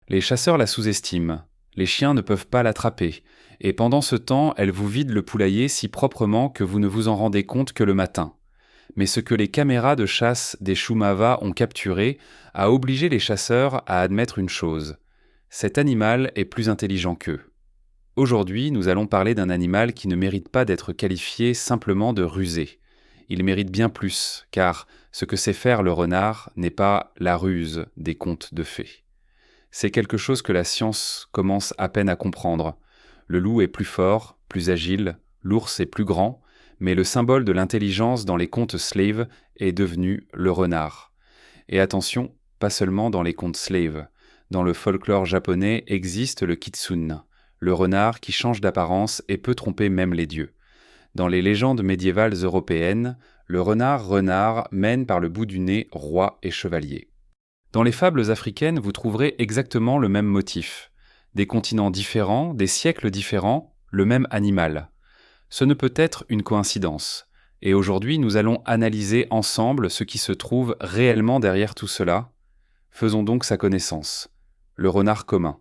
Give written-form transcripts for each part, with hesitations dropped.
Les chasseurs la sous-estiment. Les chiens ne peuvent pas l'attraper. Et pendant ce temps, elle vous vide le poulailler si proprement que vous ne vous en rendez compte que le matin. Mais ce que les caméras de chasse des Shumava ont capturé a obligé les chasseurs à admettre une chose. Cet animal est plus intelligent qu'eux. Aujourd'hui, nous allons parler d'un animal qui ne mérite pas d'être qualifié simplement de rusé. Il mérite bien plus, car ce que sait faire le renard n'est pas la ruse des contes de fées. C'est quelque chose que la science commence à peine à comprendre. Le loup est plus fort, plus agile, l'ours est plus grand, mais le symbole de l'intelligence dans les contes slave est devenu le renard. Et attention, pas seulement dans les contes slave. Dans le folklore japonais existe le kitsune, le renard qui change d'apparence et peut tromper même les dieux. Dans les légendes médiévales européennes, le renard mène par le bout du nez roi et chevalier. Dans les fables africaines, vous trouverez exactement le même motif. Des continents différents, des siècles différents, le même animal. Ce ne peut être une coïncidence. Et aujourd'hui, nous allons analyser ensemble ce qui se trouve réellement derrière tout cela. Faisons donc sa connaissance. Le renard commun.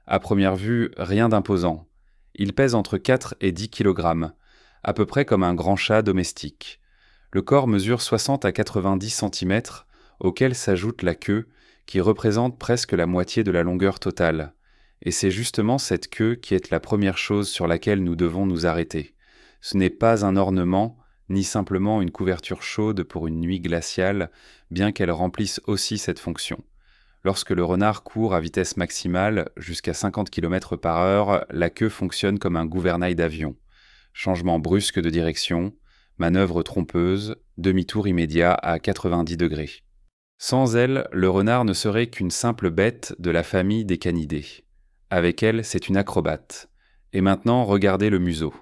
À première vue, rien d'imposant. Il pèse entre 4 et 10 kg, à peu près comme un grand chat domestique. Le corps mesure 60 à 90 cm, auquel s'ajoute la queue, qui représente presque la moitié de la longueur totale. Et c'est justement cette queue qui est la première chose sur laquelle nous devons nous arrêter. Ce n'est pas un ornement, ni simplement une couverture chaude pour une nuit glaciale, bien qu'elle remplisse aussi cette fonction. Lorsque le renard court à vitesse maximale, jusqu'à 50 km/h, la queue fonctionne comme un gouvernail d'avion. Changement brusque de direction, manœuvre trompeuse, demi-tour immédiat à 90 degrés. Sans elle, le renard ne serait qu'une simple bête de la famille des canidés. Avec elle, c'est une acrobate. Et maintenant, regardez le museau.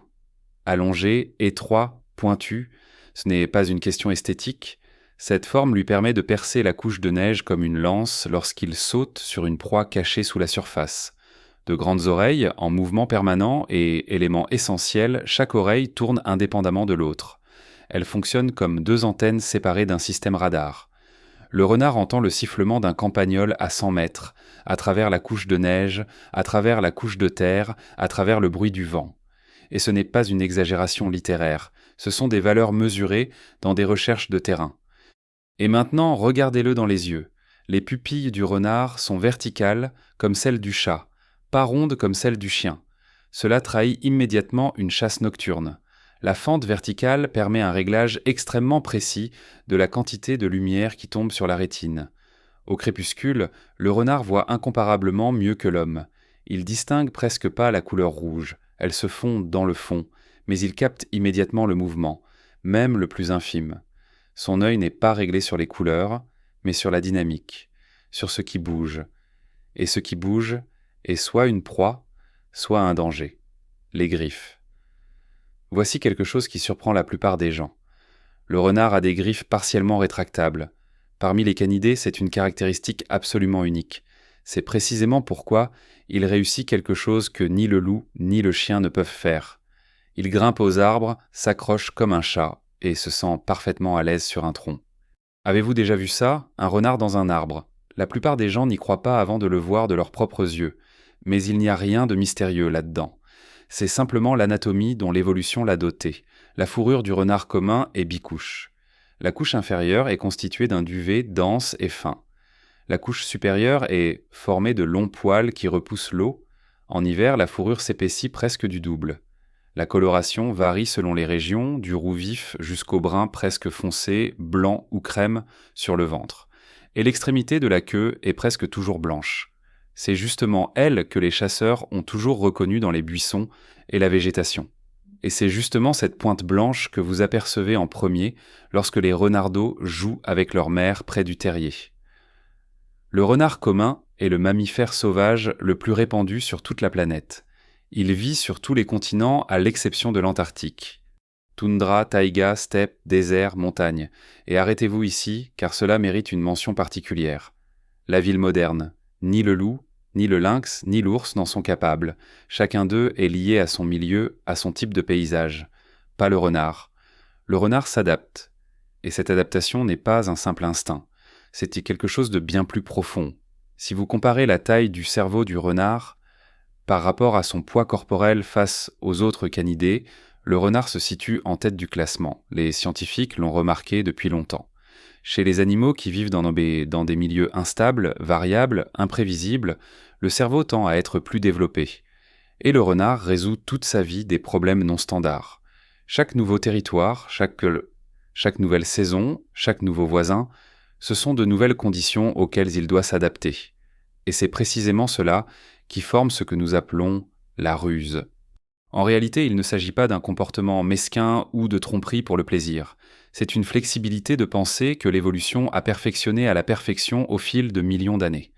Allongé, étroit, pointu, ce n'est pas une question esthétique. Cette forme lui permet de percer la couche de neige comme une lance lorsqu'il saute sur une proie cachée sous la surface. De grandes oreilles, en mouvement permanent et élément essentiel, chaque oreille tourne indépendamment de l'autre. Elle fonctionne comme deux antennes séparées d'un système radar. Le renard entend le sifflement d'un campagnol à 100 mètres, à travers la couche de neige, à travers la couche de terre, à travers le bruit du vent. Et ce n'est pas une exagération littéraire, ce sont des valeurs mesurées dans des recherches de terrain. Et maintenant, regardez-le dans les yeux. Les pupilles du renard sont verticales comme celles du chat, pas rondes comme celles du chien. Cela trahit immédiatement une chasse nocturne. La fente verticale permet un réglage extrêmement précis de la quantité de lumière qui tombe sur la rétine. Au crépuscule, le renard voit incomparablement mieux que l'homme. Il distingue presque pas la couleur rouge, elle se fond dans le fond, mais il capte immédiatement le mouvement, même le plus infime. Son œil n'est pas réglé sur les couleurs, mais sur la dynamique, sur ce qui bouge. Et ce qui bouge est soit une proie, soit un danger. Les griffes. Voici quelque chose qui surprend la plupart des gens. Le renard a des griffes partiellement rétractables. Parmi les canidés, c'est une caractéristique absolument unique. C'est précisément pourquoi il réussit quelque chose que ni le loup ni le chien ne peuvent faire. Il grimpe aux arbres, s'accroche comme un chat et se sent parfaitement à l'aise sur un tronc. Avez-vous déjà vu ça, un renard dans un arbre? La plupart des gens n'y croient pas avant de le voir de leurs propres yeux. Mais il n'y a rien de mystérieux là-dedans. C'est simplement l'anatomie dont l'évolution l'a doté. La fourrure du renard commun est bicouche. La couche inférieure est constituée d'un duvet dense et fin. La couche supérieure est formée de longs poils qui repoussent l'eau. En hiver, la fourrure s'épaissit presque du double. La coloration varie selon les régions, du roux vif jusqu'au brun presque foncé, blanc ou crème sur le ventre. Et l'extrémité de la queue est presque toujours blanche. C'est justement elle que les chasseurs ont toujours reconnue dans les buissons et la végétation. Et c'est justement cette pointe blanche que vous apercevez en premier lorsque les renardeaux jouent avec leur mère près du terrier. Le renard commun est le mammifère sauvage le plus répandu sur toute la planète. Il vit sur tous les continents à l'exception de l'Antarctique. Toundra, taïga, steppe, désert, montagne. Et arrêtez-vous ici, car cela mérite une mention particulière. La ville moderne. Ni le loup, ni le lynx, ni l'ours n'en sont capables. Chacun d'eux est lié à son milieu, à son type de paysage. Pas le renard. Le renard s'adapte. Et cette adaptation n'est pas un simple instinct. C'est quelque chose de bien plus profond, Si vous comparez la taille du cerveau du renard par rapport à son poids corporel face aux autres canidés, le renard se situe en tête du classement. Les scientifiques l'ont remarqué depuis longtemps. Chez les animaux qui vivent dans des milieux instables, variables, imprévisibles, le cerveau tend à être plus développé. Et le renard résout toute sa vie des problèmes non standards. Chaque nouveau territoire, chaque nouvelle saison, chaque nouveau voisin, ce sont de nouvelles conditions auxquelles il doit s'adapter. Et c'est précisément cela qui forme ce que nous appelons la ruse. En réalité, il ne s'agit pas d'un comportement mesquin ou de tromperie pour le plaisir. C'est une flexibilité de pensée que l'évolution a perfectionnée à la perfection au fil de millions d'années.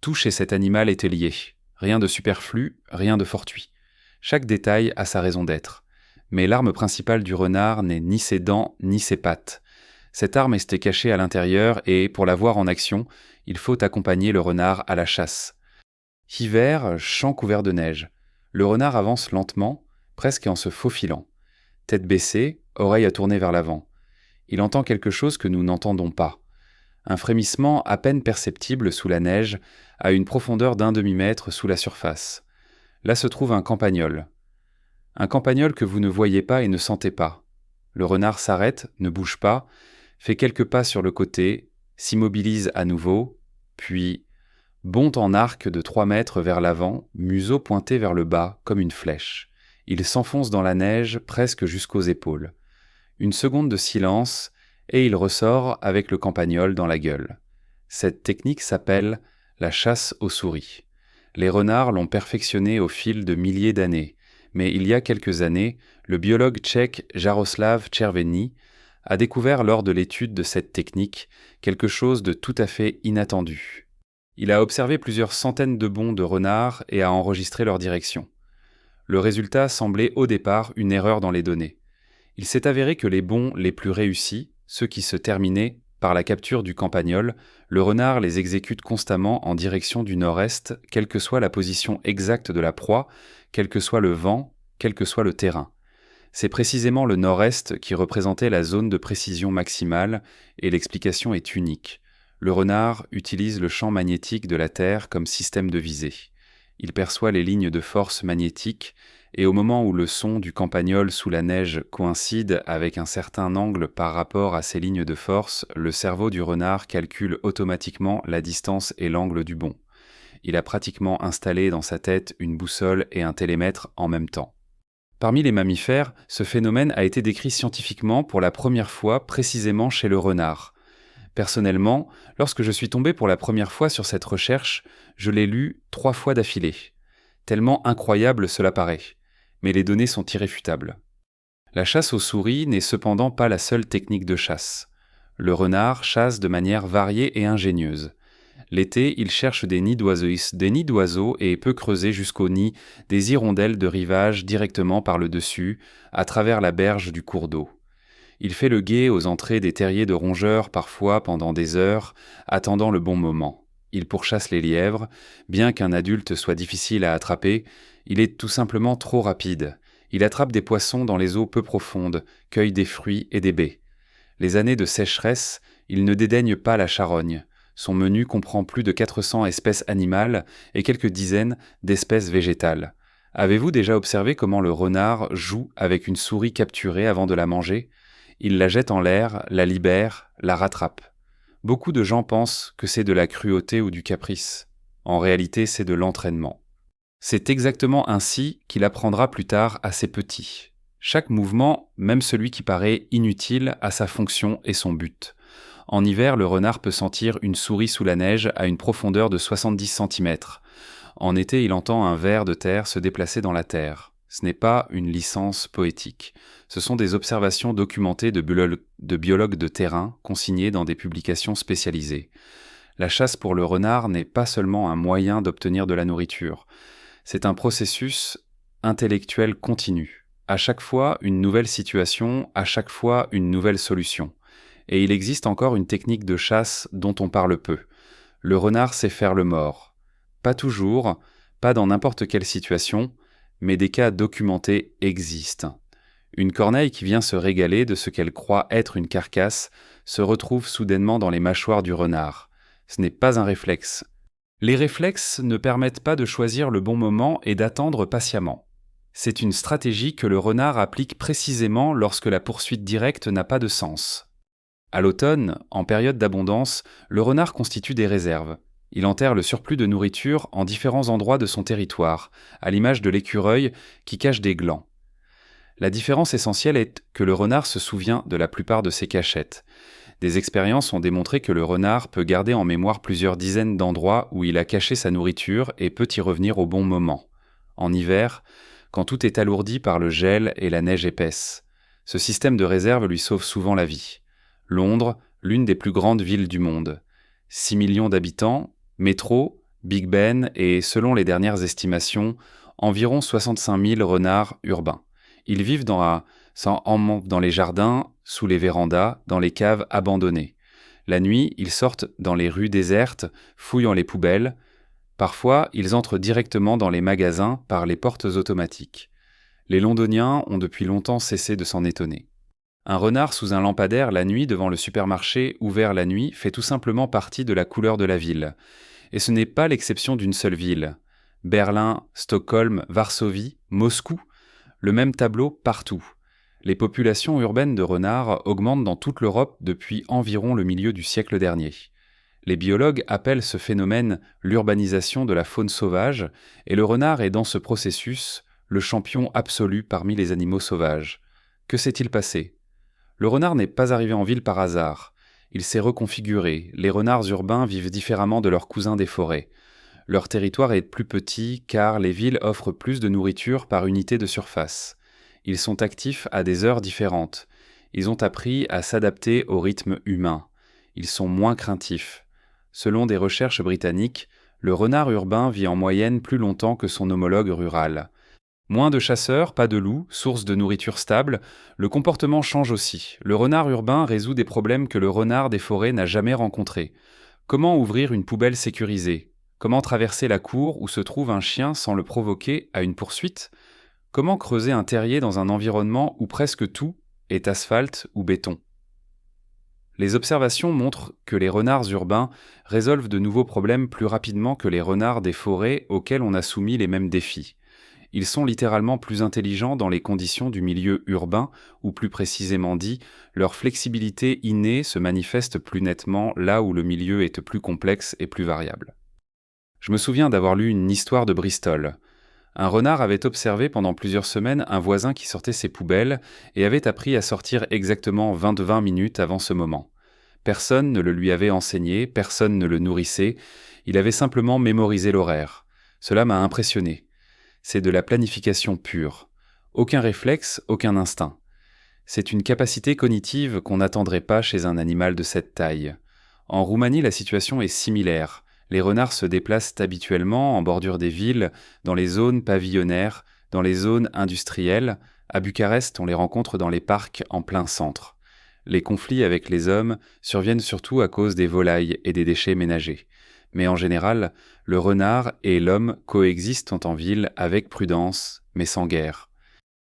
Tout chez cet animal était lié. Rien de superflu, rien de fortuit. Chaque détail a sa raison d'être. Mais l'arme principale du renard n'est ni ses dents ni ses pattes. Cette arme était cachée à l'intérieur et, pour la voir en action, il faut accompagner le renard à la chasse. Hiver, champ couvert de neige. Le renard avance lentement, presque en se faufilant. Tête baissée, oreille à tourner vers l'avant. Il entend quelque chose que nous n'entendons pas. Un frémissement à peine perceptible sous la neige, à une profondeur d'1 demi-mètre sous la surface. Là se trouve un campagnol. Un campagnol que vous ne voyez pas et ne sentez pas. Le renard s'arrête, ne bouge pas, fait quelques pas sur le côté, s'immobilise à nouveau, puis bond en arc de 3 mètres vers l'avant, museau pointé vers le bas comme une flèche. Il s'enfonce dans la neige presque jusqu'aux épaules. Une seconde de silence, et il ressort avec le campagnol dans la gueule. Cette technique s'appelle la chasse aux souris. Les renards l'ont perfectionnée au fil de milliers d'années, mais il y a quelques années, le biologue tchèque Jaroslav Červený a découvert lors de l'étude de cette technique quelque chose de tout à fait inattendu. Il a observé plusieurs centaines de bonds de renards et a enregistré leur direction. Le résultat semblait au départ une erreur dans les données. Il s'est avéré que les bonds les plus réussis, ceux qui se terminaient par la capture du campagnol, le renard les exécute constamment en direction du nord-est, quelle que soit la position exacte de la proie, quel que soit le vent, quel que soit le terrain. C'est précisément le nord-est qui représentait la zone de précision maximale, et l'explication est unique. Le renard utilise le champ magnétique de la Terre comme système de visée. Il perçoit les lignes de force magnétique, et au moment où le son du campagnol sous la neige coïncide avec un certain angle par rapport à ces lignes de force, le cerveau du renard calcule automatiquement la distance et l'angle du bond. Il a pratiquement installé dans sa tête une boussole et un télémètre en même temps. Parmi les mammifères, ce phénomène a été décrit scientifiquement pour la première fois précisément chez le renard. Personnellement, lorsque je suis tombé pour la première fois sur cette recherche, je l'ai lue 3 fois d'affilée. Tellement incroyable cela paraît, mais les données sont irréfutables. La chasse aux souris n'est cependant pas la seule technique de chasse. Le renard chasse de manière variée et ingénieuse. L'été, il cherche des nids d'oiseaux et peut creuser jusqu'au nid des hirondelles de rivage directement par le dessus, à travers la berge du cours d'eau. Il fait le guet aux entrées des terriers de rongeurs parfois pendant des heures, attendant le bon moment. Il pourchasse les lièvres, bien qu'un adulte soit difficile à attraper, il est tout simplement trop rapide. Il attrape des poissons dans les eaux peu profondes, cueille des fruits et des baies. Les années de sécheresse, il ne dédaigne pas la charogne. Son menu comprend plus de 400 espèces animales et quelques dizaines d'espèces végétales. Avez-vous déjà observé comment le renard joue avec une souris capturée avant de la manger ? Il la jette en l'air, la libère, la rattrape. Beaucoup de gens pensent que c'est de la cruauté ou du caprice. En réalité, c'est de l'entraînement. C'est exactement ainsi qu'il apprendra plus tard à ses petits. Chaque mouvement, même celui qui paraît inutile, a sa fonction et son but. En hiver, le renard peut sentir une souris sous la neige à une profondeur de 70 cm. En été, il entend un ver de terre se déplacer dans la terre. Ce n'est pas une licence poétique. Ce sont des observations documentées de biologues de terrain, consignées dans des publications spécialisées. La chasse pour le renard n'est pas seulement un moyen d'obtenir de la nourriture. C'est un processus intellectuel continu. À chaque fois, une nouvelle situation, à chaque fois, une nouvelle solution. Et il existe encore une technique de chasse dont on parle peu. Le renard sait faire le mort. Pas toujours, pas dans n'importe quelle situation, mais des cas documentés existent. Une corneille qui vient se régaler de ce qu'elle croit être une carcasse se retrouve soudainement dans les mâchoires du renard. Ce n'est pas un réflexe. Les réflexes ne permettent pas de choisir le bon moment et d'attendre patiemment. C'est une stratégie que le renard applique précisément lorsque la poursuite directe n'a pas de sens. À l'automne, en période d'abondance, le renard constitue des réserves. Il enterre le surplus de nourriture en différents endroits de son territoire, à l'image de l'écureuil qui cache des glands. La différence essentielle est que le renard se souvient de la plupart de ses cachettes. Des expériences ont démontré que le renard peut garder en mémoire plusieurs dizaines d'endroits où il a caché sa nourriture et peut y revenir au bon moment. En hiver, quand tout est alourdi par le gel et la neige épaisse. Ce système de réserve lui sauve souvent la vie. Londres, l'une des plus grandes villes du monde. 6 millions d'habitants, métro, Big Ben et, selon les dernières estimations, environ 65 000 renards urbains. Ils vivent dans les jardins, sous les vérandas, dans les caves abandonnées. La nuit, ils sortent dans les rues désertes, fouillant les poubelles. Parfois, ils entrent directement dans les magasins par les portes automatiques. Les Londoniens ont depuis longtemps cessé de s'en étonner. Un renard sous un lampadaire la nuit devant le supermarché ouvert la nuit fait tout simplement partie de la couleur de la ville. Et ce n'est pas l'exception d'une seule ville. Berlin, Stockholm, Varsovie, Moscou, le même tableau partout. Les populations urbaines de renards augmentent dans toute l'Europe depuis environ le milieu du siècle dernier. Les biologues appellent ce phénomène l'urbanisation de la faune sauvage, et le renard est dans ce processus le champion absolu parmi les animaux sauvages. Que s'est-il passé ? Le renard n'est pas arrivé en ville par hasard. Il s'est reconfiguré. Les renards urbains vivent différemment de leurs cousins des forêts. Leur territoire est plus petit car les villes offrent plus de nourriture par unité de surface. Ils sont actifs à des heures différentes. Ils ont appris à s'adapter au rythme humain. Ils sont moins craintifs. Selon des recherches britanniques, le renard urbain vit en moyenne plus longtemps que son homologue rural. Moins de chasseurs, pas de loups, source de nourriture stable, le comportement change aussi. Le renard urbain résout des problèmes que le renard des forêts n'a jamais rencontrés. Comment ouvrir une poubelle sécurisée ? Comment traverser la cour où se trouve un chien sans le provoquer à une poursuite ? Comment creuser un terrier dans un environnement où presque tout est asphalte ou béton ? Les observations montrent que les renards urbains résolvent de nouveaux problèmes plus rapidement que les renards des forêts auxquels on a soumis les mêmes défis. Ils sont littéralement plus intelligents dans les conditions du milieu urbain, ou plus précisément dit, leur flexibilité innée se manifeste plus nettement là où le milieu est plus complexe et plus variable. Je me souviens d'avoir lu une histoire de Bristol. Un renard avait observé pendant plusieurs semaines un voisin qui sortait ses poubelles et avait appris à sortir exactement 20 minutes avant ce moment. Personne ne le lui avait enseigné, personne ne le nourrissait, il avait simplement mémorisé l'horaire. Cela m'a impressionné. C'est de la planification pure. Aucun réflexe, aucun instinct. C'est une capacité cognitive qu'on n'attendrait pas chez un animal de cette taille. En Roumanie, la situation est similaire. Les renards se déplacent habituellement en bordure des villes, dans les zones pavillonnaires, dans les zones industrielles. À Bucarest, on les rencontre dans les parcs en plein centre. Les conflits avec les hommes surviennent surtout à cause des volailles et des déchets ménagers. Mais en général, le renard et l'homme coexistent en ville avec prudence, mais sans guerre.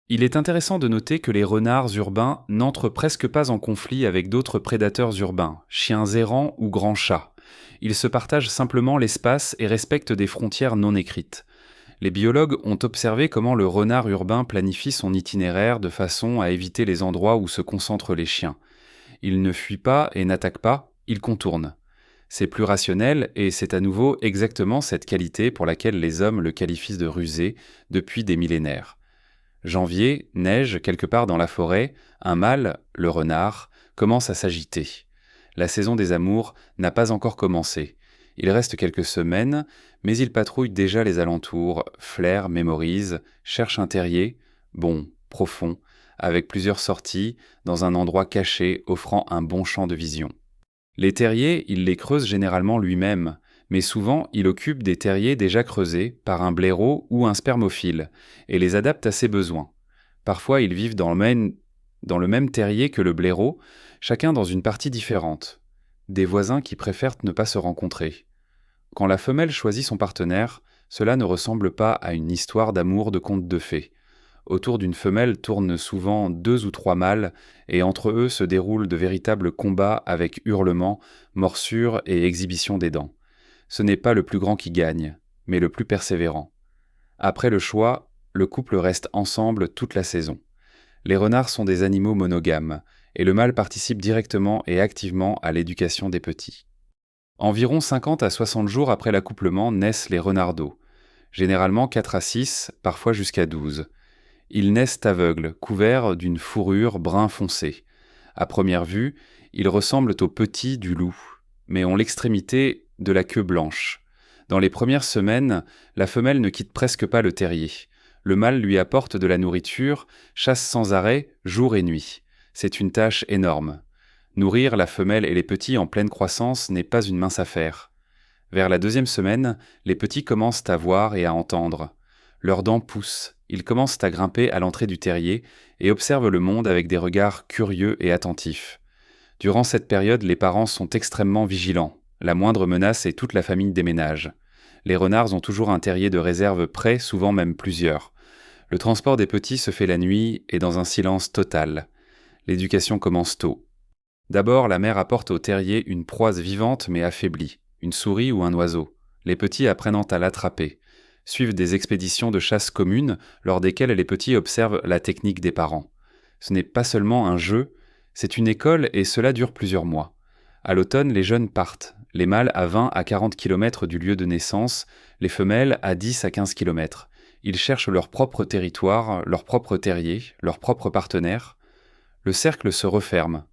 Il est intéressant de noter que les renards urbains n'entrent presque pas en conflit avec d'autres prédateurs urbains, chiens errants ou grands chats. Ils se partagent simplement l'espace et respectent des frontières non écrites. Les biologues ont observé comment le renard urbain planifie son itinéraire de façon à éviter les endroits où se concentrent les chiens. Il ne fuit pas et n'attaque pas, il contourne. C'est plus rationnel et c'est à nouveau exactement cette qualité pour laquelle les hommes le qualifient de rusé depuis des millénaires. Janvier, neige quelque part dans la forêt, un mâle, le renard, commence à s'agiter. La saison des amours n'a pas encore commencé. Il reste quelques semaines, mais il patrouille déjà les alentours, flaire, mémorise, cherche un terrier, bon, profond, avec plusieurs sorties, dans un endroit caché offrant un bon champ de vision. Les terriers, il les creuse généralement lui-même, mais souvent il occupe des terriers déjà creusés par un blaireau ou un spermophile, et les adapte à ses besoins. Parfois ils vivent dans le même terrier que le blaireau, chacun dans une partie différente. Des voisins qui préfèrent ne pas se rencontrer. Quand la femelle choisit son partenaire, cela ne ressemble pas à une histoire d'amour de conte de fées. Autour d'une femelle tournent souvent 2 ou 3 mâles, et entre eux se déroulent de véritables combats avec hurlements, morsures et exhibition des dents. Ce n'est pas le plus grand qui gagne, mais le plus persévérant. Après le choix, le couple reste ensemble toute la saison. Les renards sont des animaux monogames, et le mâle participe directement et activement à l'éducation des petits. Environ 50 à 60 jours après l'accouplement naissent les renardeaux, généralement 4 à 6, parfois jusqu'à 12. Ils naissent aveugles, couverts d'une fourrure brun foncé. À première vue, ils ressemblent aux petits du loup, mais ont l'extrémité de la queue blanche. Dans les premières semaines, la femelle ne quitte presque pas le terrier. Le mâle lui apporte de la nourriture, chasse sans arrêt, jour et nuit. C'est une tâche énorme. Nourrir la femelle et les petits en pleine croissance n'est pas une mince affaire. Vers la 2e semaine, les petits commencent à voir et à entendre. Leurs dents poussent, ils commencent à grimper à l'entrée du terrier et observent le monde avec des regards curieux et attentifs. Durant cette période, les parents sont extrêmement vigilants. La moindre menace et toute la famille déménage. Les renards ont toujours un terrier de réserve prêt, souvent même plusieurs. Le transport des petits se fait la nuit et dans un silence total. L'éducation commence tôt. D'abord, la mère apporte au terrier une proie vivante mais affaiblie, une souris ou un oiseau. Les petits apprennent à l'attraper. Suivent des expéditions de chasse communes lors desquelles les petits observent la technique des parents. Ce n'est pas seulement un jeu, c'est une école et cela dure plusieurs mois. À l'automne, les jeunes partent, les mâles à 20 à 40 km du lieu de naissance, les femelles à 10 à 15 km. Ils cherchent leur propre territoire, leur propre terrier, leur propre partenaire. Le cercle se referme.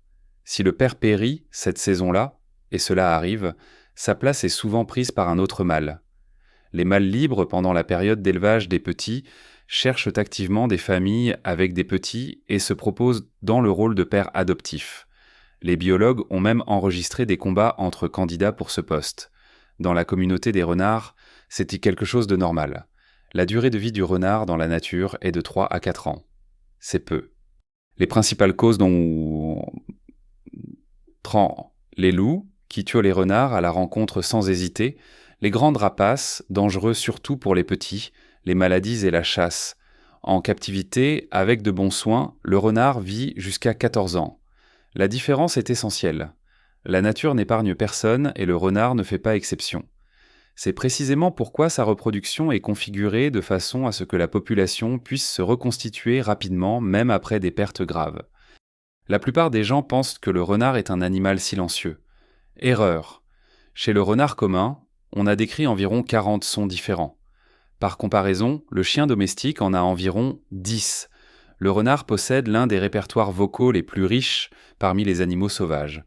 Si le père périt cette saison-là, et cela arrive, sa place est souvent prise par un autre mâle. Les mâles libres, pendant la période d'élevage des petits, cherchent activement des familles avec des petits et se proposent dans le rôle de père adoptif. Les biologues ont même enregistré des combats entre candidats pour ce poste. Dans la communauté des renards, c'était quelque chose de normal. La durée de vie du renard dans la nature est de 3 à 4 ans. C'est peu. Les principales causes dont les loups, qui tuent les renards à la rencontre sans hésiter, les grandes rapaces, dangereux surtout pour les petits, les maladies et la chasse. En captivité, avec de bons soins, le renard vit jusqu'à 14 ans. La différence est essentielle. La nature n'épargne personne et le renard ne fait pas exception. C'est précisément pourquoi sa reproduction est configurée de façon à ce que la population puisse se reconstituer rapidement, même après des pertes graves. La plupart des gens pensent que le renard est un animal silencieux. Erreur. Chez le renard commun, on a décrit environ 40 sons différents. Par comparaison, le chien domestique en a environ 10. Le renard possède l'un des répertoires vocaux les plus riches parmi les animaux sauvages.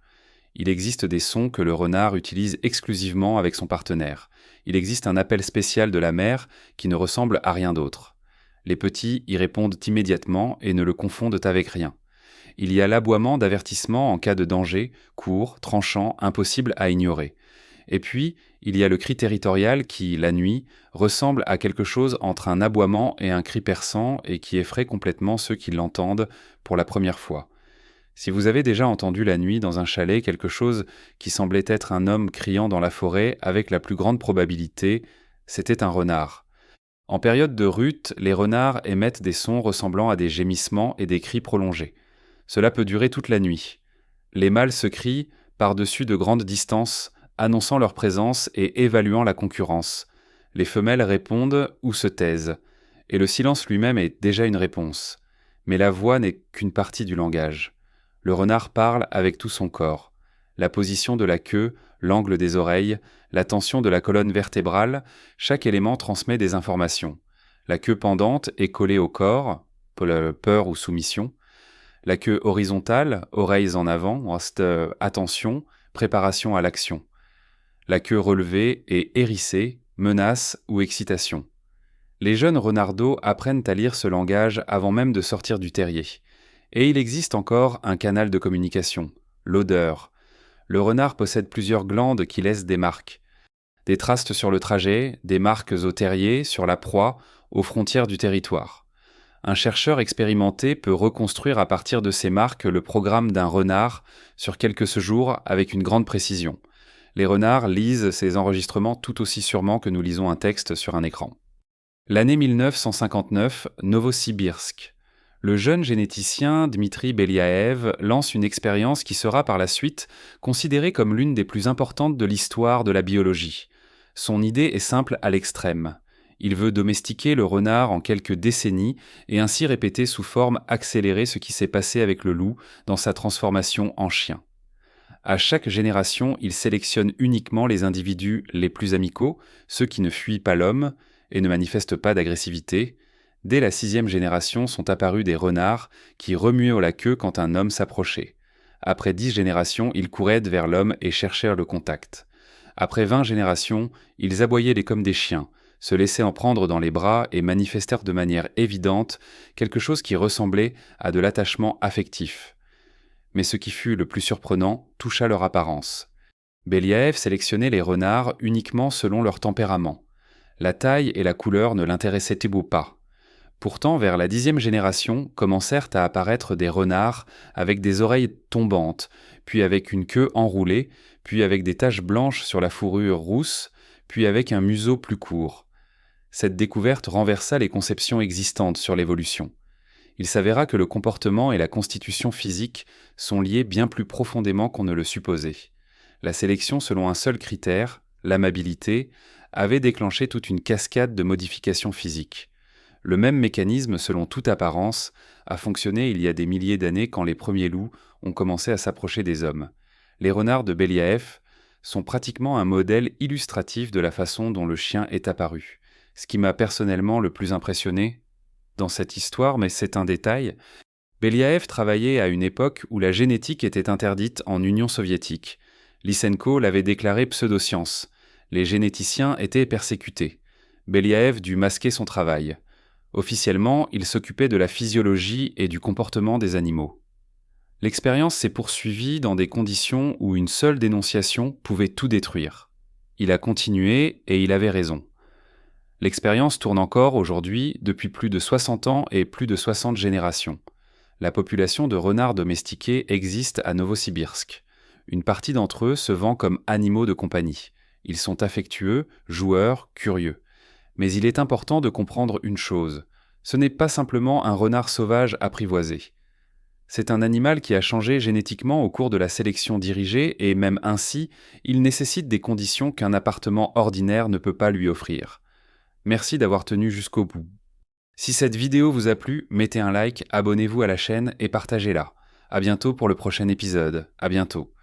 Il existe des sons que le renard utilise exclusivement avec son partenaire. Il existe un appel spécial de la mère qui ne ressemble à rien d'autre. Les petits y répondent immédiatement et ne le confondent avec rien. Il y a l'aboiement d'avertissement en cas de danger, court, tranchant, impossible à ignorer. Et puis, il y a le cri territorial qui, la nuit, ressemble à quelque chose entre un aboiement et un cri perçant et qui effraie complètement ceux qui l'entendent pour la première fois. Si vous avez déjà entendu la nuit dans un chalet quelque chose qui semblait être un homme criant dans la forêt, avec la plus grande probabilité, c'était un renard. En période de rut, les renards émettent des sons ressemblant à des gémissements et des cris prolongés. Cela peut durer toute la nuit. Les mâles se crient par-dessus de grandes distances, annonçant leur présence et évaluant la concurrence. Les femelles répondent ou se taisent, et le silence lui-même est déjà une réponse. Mais la voix n'est qu'une partie du langage. Le renard parle avec tout son corps. La position de la queue, l'angle des oreilles, la tension de la colonne vertébrale, chaque élément transmet des informations. La queue pendante est collée au corps, peur ou soumission. La queue horizontale, oreilles en avant, attention, préparation à l'action. La queue relevée est hérissée, menace ou excitation. Les jeunes renardeaux apprennent à lire ce langage avant même de sortir du terrier. Et il existe encore un canal de communication, l'odeur. Le renard possède plusieurs glandes qui laissent des marques. Des traces sur le trajet, des marques au terrier, sur la proie, aux frontières du territoire. Un chercheur expérimenté peut reconstruire à partir de ces marques le programme d'un renard sur quelques jours avec une grande précision. Les renards lisent ces enregistrements tout aussi sûrement que nous lisons un texte sur un écran. L'année 1959, Novosibirsk. Le jeune généticien Dmitri Beliaev lance une expérience qui sera par la suite considérée comme l'une des plus importantes de l'histoire de la biologie. Son idée est simple à l'extrême. Il veut domestiquer le renard en quelques décennies et ainsi répéter sous forme accélérée ce qui s'est passé avec le loup dans sa transformation en chien. À chaque génération, il sélectionne uniquement les individus les plus amicaux, ceux qui ne fuient pas l'homme et ne manifestent pas d'agressivité. Dès la 6e génération sont apparus des renards qui remuaient la queue quand un homme s'approchait. Après 10 générations, ils couraient vers l'homme et cherchèrent le contact. Après 20 générations, ils aboyaient comme des chiens, se laissaient en prendre dans les bras et manifestèrent de manière évidente quelque chose qui ressemblait à de l'attachement affectif. Mais ce qui fut le plus surprenant toucha leur apparence. Beliaev sélectionnait les renards uniquement selon leur tempérament. La taille et la couleur ne l'intéressaient pas. Pourtant, vers la 10e génération, commencèrent à apparaître des renards avec des oreilles tombantes, puis avec une queue enroulée, puis avec des taches blanches sur la fourrure rousse, puis avec un museau plus court. Cette découverte renversa les conceptions existantes sur l'évolution. Il s'avéra que le comportement et la constitution physique sont liés bien plus profondément qu'on ne le supposait. La sélection selon un seul critère, l'amabilité, avait déclenché toute une cascade de modifications physiques. Le même mécanisme, selon toute apparence, a fonctionné il y a des milliers d'années quand les premiers loups ont commencé à s'approcher des hommes. Les renards de Beliaev sont pratiquement un modèle illustratif de la façon dont le chien est apparu. Ce qui m'a personnellement le plus impressionné dans cette histoire, mais c'est un détail, Beliaev travaillait à une époque où la génétique était interdite en Union soviétique. Lysenko l'avait déclaré pseudoscience. Les généticiens étaient persécutés. Beliaev dut masquer son travail. Officiellement, il s'occupait de la physiologie et du comportement des animaux. L'expérience s'est poursuivie dans des conditions où une seule dénonciation pouvait tout détruire. Il a continué et il avait raison. L'expérience tourne encore aujourd'hui depuis plus de 60 ans et plus de 60 générations. La population de renards domestiqués existe à Novosibirsk. Une partie d'entre eux se vend comme animaux de compagnie. Ils sont affectueux, joueurs, curieux. Mais il est important de comprendre une chose. Ce n'est pas simplement un renard sauvage apprivoisé. C'est un animal qui a changé génétiquement au cours de la sélection dirigée et même ainsi, il nécessite des conditions qu'un appartement ordinaire ne peut pas lui offrir. Merci d'avoir tenu jusqu'au bout. Si cette vidéo vous a plu, mettez un like, abonnez-vous à la chaîne et partagez-la. À bientôt pour le prochain épisode. À bientôt.